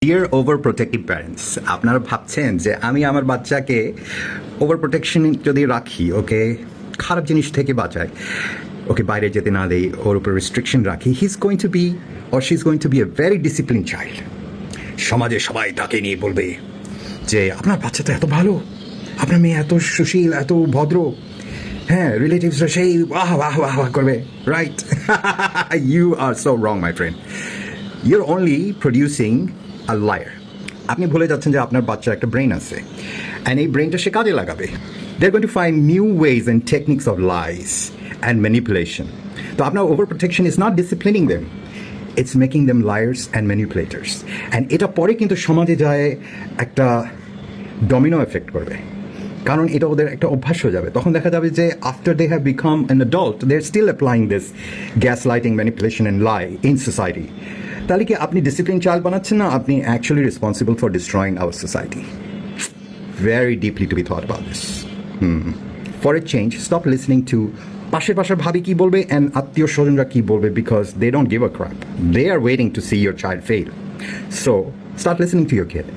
Deer over protective parents, আপনারা ভাবছেন যে আমি আমার বাচ্চাকে ওভার প্রোটেকশন যদি রাখি, ওকে খারাপ জিনিস থেকে বাঁচাই, ওকে বাইরে যেতে না দেই, ওর উপর রেস্ট্রিকশন রাখি, he is going to be or she is going to be a very discipline child. সমাজে সবাই তাকে নিয়ে বলবে যে আপনার বাচ্চাটা এত ভালো, আপনার মেয়ে এত সুশীল, এত ভদ্র, হ্যাঁ রিলেটিভসরা সেই বাহ বাহ বাহ বাহ করবে, right? You are so wrong my friend, your only producing a liar. আপনি ভুলে যাচ্ছেন যে আপনার বাচ্চার একটা ব্রেন আছে, অ্যান্ড এই ব্রেনটা সে কাজে লাগাবে। They are going to find new ways and techniques of lies and manipulation. তো আপনার over protection is not disciplining them, it's making them liars and manipulators. And এটা পরে কিন্তু সমাজে যায় একটা ডমিনো এফেক্ট করবে, কারণ এটা ওদের একটা অভ্যাস হয়ে যাবে। তখন দেখা যাবে যে after they have become an adult they are still applying this gaslighting, manipulation and lie in society. তাহলে কি আপনি ডিসিপ্লিন চাইল্ড বানাচ্ছেন না, আপনি actually responsible for destroying our society. Very deeply to be thought about this. For a change, stop listening to পাশের ভাবি কী বলবে অ্যান্ড আত্মীয় স্বজনরা কী বলবে, because they don't give a crap. They are waiting to see your child fail. So start listening to your kid.